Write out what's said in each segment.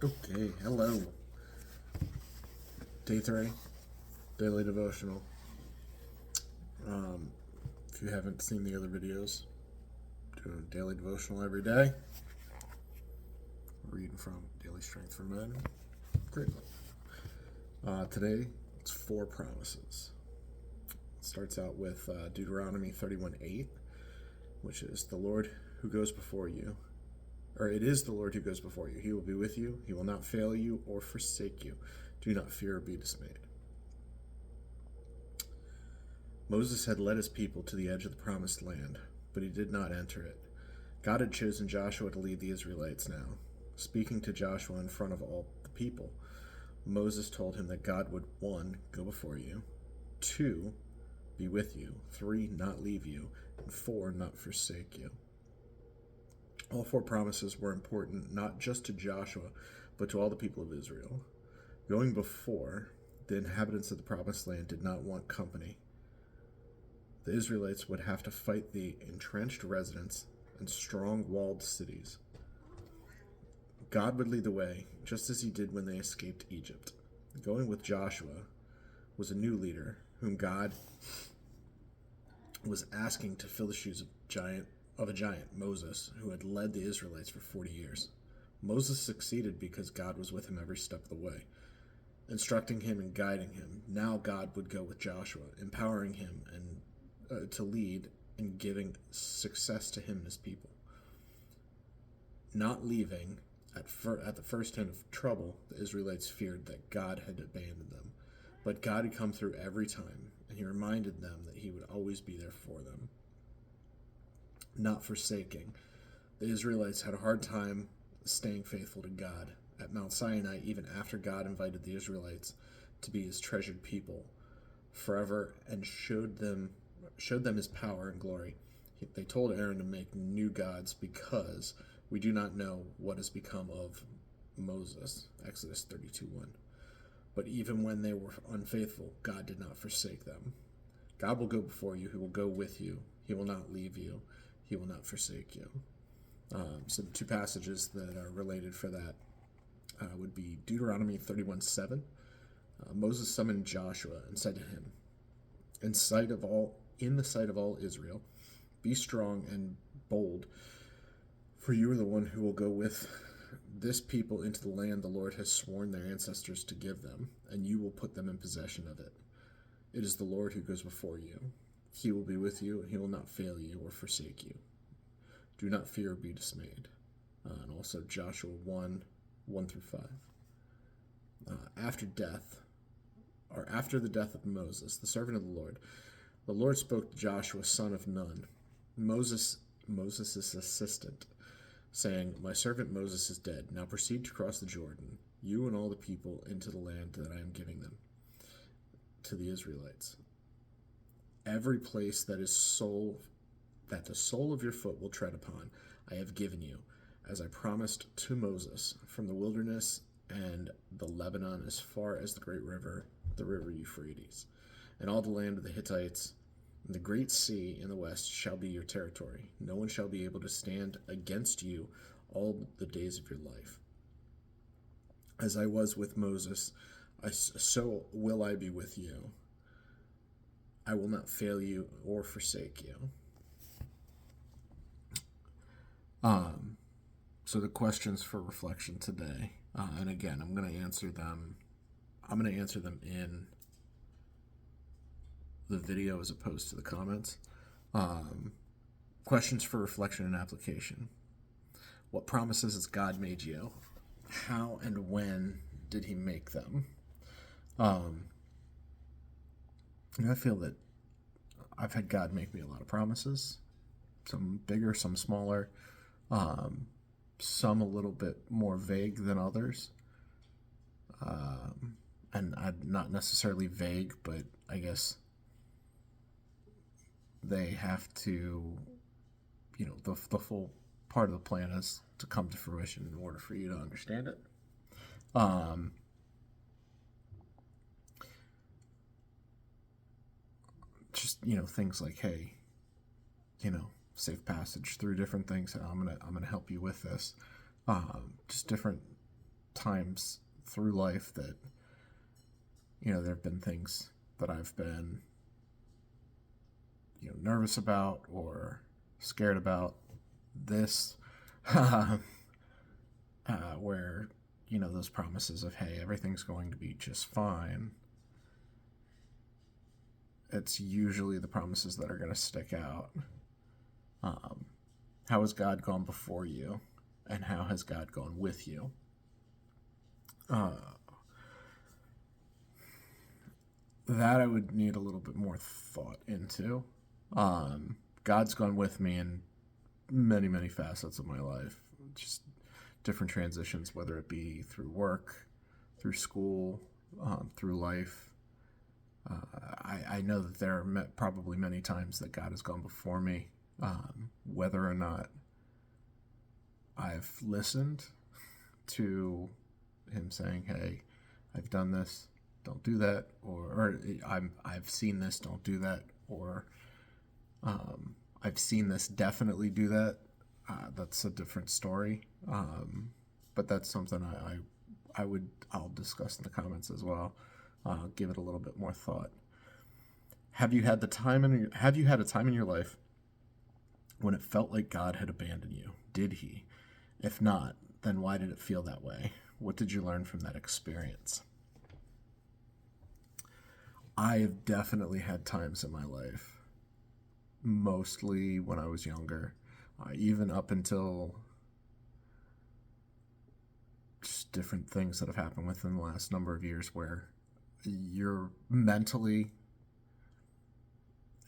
Okay, hello. Day 3, daily devotional. Um, if you haven't seen the other videos, doing a daily devotional every day. Reading from Daily Strength for Men. Great book. Today, it's 4 promises. It starts out with Deuteronomy 31:8, which is the Lord who goes before you. Or it is the Lord who goes before you. He will be with you. He will not fail you or forsake you. Do not fear or be dismayed. Moses had led his people to the edge of the promised land, but he did not enter it. God had chosen Joshua to lead the Israelites now. Speaking to Joshua in front of all the people, Moses told him that God would 1. Go before you, 2. Be with you, 3. Not leave you, and 4. Not forsake you. All 4 promises were important not just to Joshua, but to all the people of Israel. Going before, the inhabitants of the promised land did not want company. The Israelites would have to fight the entrenched residents and strong-walled cities. God would lead the way, just as he did when they escaped Egypt. Going with Joshua was a new leader whom God was asking to fill the shoes of a giant, Moses, who had led the Israelites for 40 years. Moses succeeded because God was with him every step of the way, instructing him and guiding him. Now God would go with Joshua, empowering him and to lead and giving success to him and his people. Not leaving at the first hint of trouble, the Israelites feared that God had abandoned them. But God had come through every time, and he reminded them that he would always be there for them. Not forsaking. The Israelites had a hard time staying faithful to God. At Mount Sinai, even after God invited the Israelites to be his treasured people forever and showed them his power and glory, they told Aaron to make new gods because we do not know what has become of Moses. Exodus 32:1. But even when they were unfaithful, God did not forsake them. God will go before you. He will go with you. He will not leave you. He will not forsake you. So the 2 passages that are related for that would be Deuteronomy 31:7. Moses summoned Joshua and said to him, in the sight of all Israel, be strong and bold, for you are the one who will go with this people into the land the Lord has sworn their ancestors to give them, and you will put them in possession of it. It is the Lord who goes before you. He will be with you, and he will not fail you or forsake you. Do not fear or be dismayed. And also Joshua 1:1-5. After the death of Moses, the servant of the Lord spoke to Joshua, son of Nun, Moses' assistant, saying, my servant Moses is dead. Now proceed to cross the Jordan, you and all the people, into the land that I am giving them, to the Israelites. Every place that the sole of your foot will tread upon, I have given you, as I promised to Moses, from the wilderness and the Lebanon as far as the great river, the river Euphrates, and all the land of the Hittites, and the great sea in the west shall be your territory. No one shall be able to stand against you all the days of your life. As I was with Moses, so will I be with you. I will not fail you or forsake you. So the questions for reflection today, and again, I'm going to answer them in the video as opposed to the comments. Questions for reflection and application. What promises has God made you? How and when did he make them? And I feel that I've had God make me a lot of promises, some bigger, some smaller, some a little bit more vague than others. And I'm not necessarily vague, but I guess they have to, the full part of the plan is to come to fruition in order for you to understand it. Just, things like, hey, safe passage through different things. I'm gonna help you with this. Just different times through life that, there have been things that I've been, nervous about or scared about. This, where, those promises of, hey, everything's going to be just fine. It's usually the promises that are going to stick out. How has God gone before you? And how has God gone with you? That I would need a little bit more thought into. God's gone with me in many, many facets of my life. Just different transitions, whether it be through work, through school, through life. I know that there are probably many times that God has gone before me, whether or not I've listened to him saying, hey, I've done this, don't do that, or I've seen this, don't do that, or I've seen this, definitely do that. That's a different story, but that's something I'll discuss in the comments as well. Give it a little bit more thought. Have you had a time in your life when it felt like God had abandoned you? Did he? If not, then why did it feel that way? What did you learn from that experience? I have definitely had times in my life, mostly when I was younger, even up until just different things that have happened within the last number of years, where you're mentally,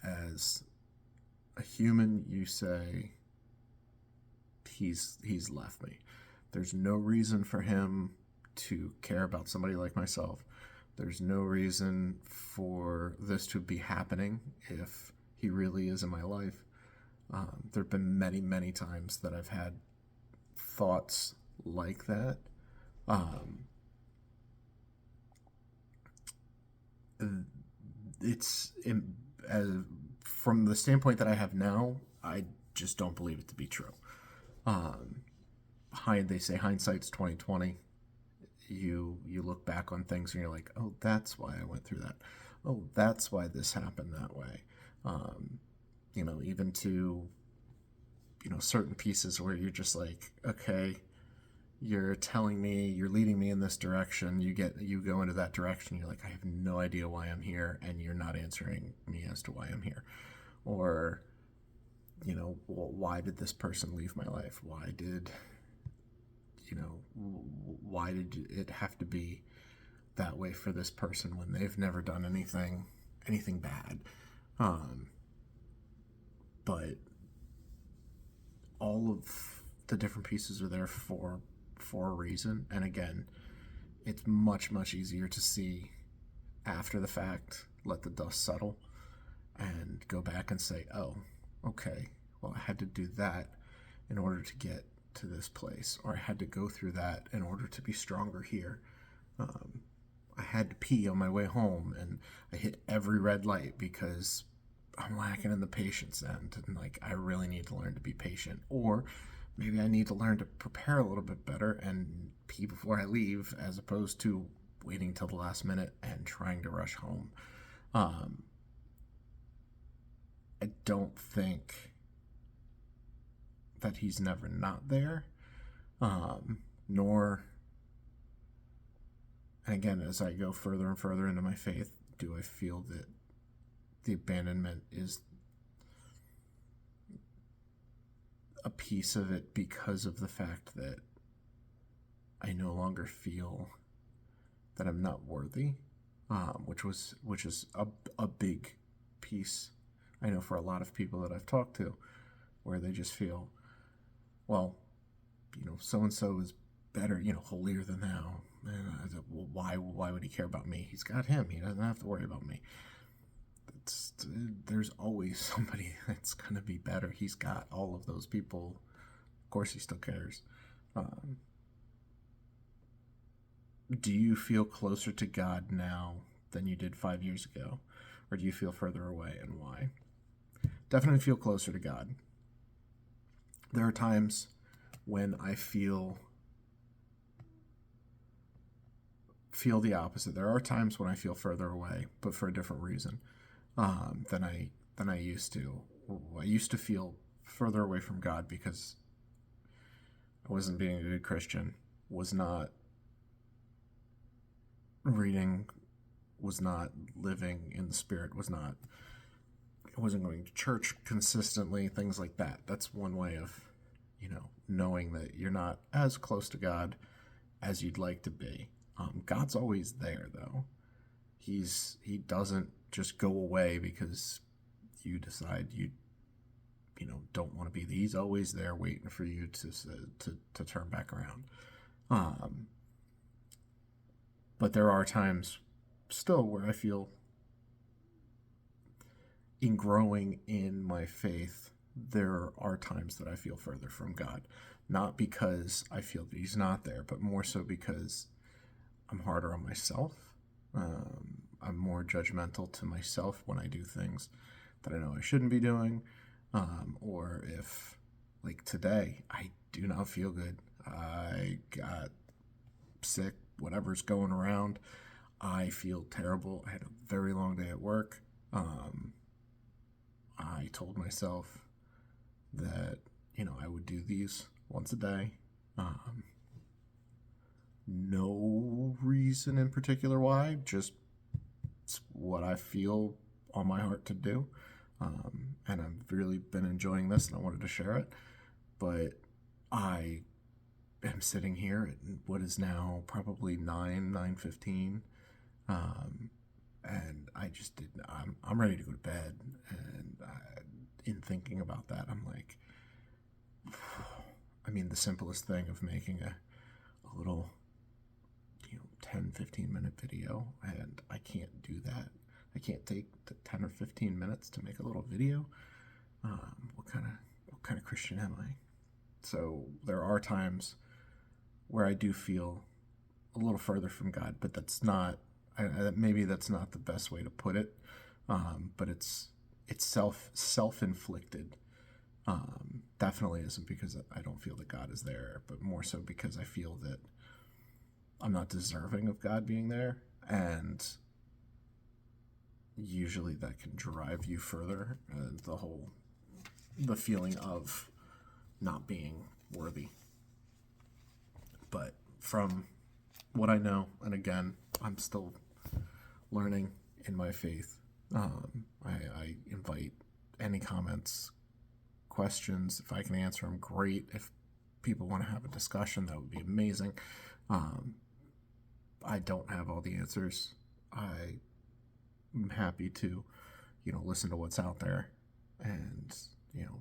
as a human, you say, he's left me. There's no reason for him to care about somebody like myself. There's no reason for this to be happening if he really is in my life. There have been many, many times that I've had thoughts like that. From the standpoint that I have now, I just don't believe it to be true. They say hindsight's 20/20. You look back on things and you're like, oh, that's why I went through that. Oh, that's why this happened that way. Even to certain pieces where you're just like, okay, you're telling me, you're leading me in this direction. You go into that direction. You're like, I have no idea why I'm here, and you're not answering me as to why I'm here, or why did this person leave my life? Why did it have to be that way for this person when they've never done anything bad? But all of the different pieces are there for a reason. And again, it's much, much easier to see after the fact, let the dust settle, and go back and say, oh, okay, well, I had to do that in order to get to this place, or I had to go through that in order to be stronger here. I had to pee on my way home, and I hit every red light because I'm lacking in the patience end, and I really need to learn to be patient. Or maybe I need to learn to prepare a little bit better and pee before I leave, as opposed to waiting till the last minute and trying to rush home. I don't think that he's never not there, nor, and again, as I go further and further into my faith, do I feel that the abandonment is a piece of it because of the fact that I no longer feel that I'm not worthy, which is a big piece, I know, for a lot of people that I've talked to, where they just feel, well, so-and-so is better, holier than thou. And I said, well, why would he care about me? He's got him. He doesn't have to worry about me. There's always somebody that's going to be better. He's got all of those people. Of course, he still cares. Do you feel closer to God now than you did 5 years ago? Or do you feel further away, and why? Definitely feel closer to God. There are times when I feel feel the opposite. There are times when I feel further away, but for a different reason than I used to. I used to feel further away from God because I wasn't being a good Christian, was not reading, was not living in the Spirit, I wasn't going to church consistently, things like that. That's one way of, knowing that you're not as close to God as you'd like to be. God's always there, though. He doesn't just go away because you decide you don't want to be there. He's always there waiting for you to turn back around. But there are times still where I feel, in growing in my faith, there are times that I feel further from God. Not because I feel that he's not there, but more so because I'm harder on myself. I'm more judgmental to myself when I do things that I know I shouldn't be doing. Or if, like today, I do not feel good. I got sick, whatever's going around. I feel terrible. I had a very long day at work. I told myself that, I would do these once a day. No reason in particular why, just it's what I feel on my heart to do. And I've really been enjoying this and I wanted to share it. But I am sitting here at what is now probably 9:15. And I just didn't, I'm ready to go to bed. And in thinking about that, I'm like, the simplest thing of making a little, 10-15 minute video, and I can't do that. I can't take the 10 or 15 minutes to make a little video. What kind of Christian am I? So there are times where I do feel a little further from God, but that's not, maybe that's not the best way to put it. But it's self-inflicted. Definitely isn't because I don't feel that God is there, but more so because I feel that I'm not deserving of God being there, and usually that can drive you further. The feeling of not being worthy. But from what I know, and again, I'm still learning in my faith, I invite any comments, questions. If I can answer them, great. If people want to have a discussion, that would be amazing. I don't have all the answers. I'm happy to, listen to what's out there and,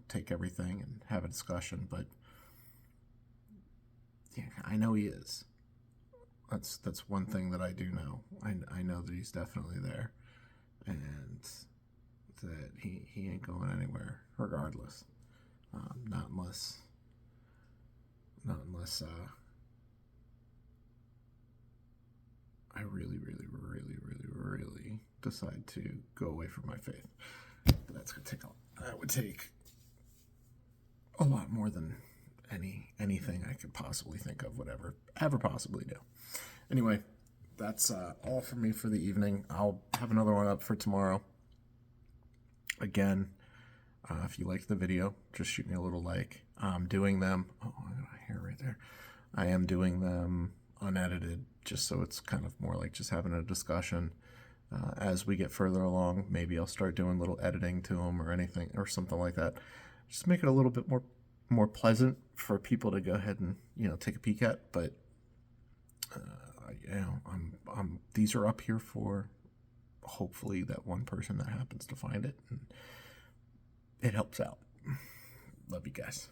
take everything and have a discussion. But yeah, I know he is. That's one thing that I do know. I know that he's definitely there, and that he ain't going anywhere regardless. Not unless I really decide to go away from my faith. But that would take a lot more than anything I could possibly think of, ever possibly do. Anyway, that's all for me for the evening. I'll have another one up for tomorrow. Again, if you liked the video, just shoot me a little like. I'm doing them. Oh, I got a hair right there. I am doing them unedited, just so it's kind of more like just having a discussion. As we get further along, maybe I'll start doing a little editing to them or anything or something like that. Just make it a little bit more pleasant for people to go ahead and take a peek at. But these are up here for hopefully that one person that happens to find it, and it helps out. Love you guys.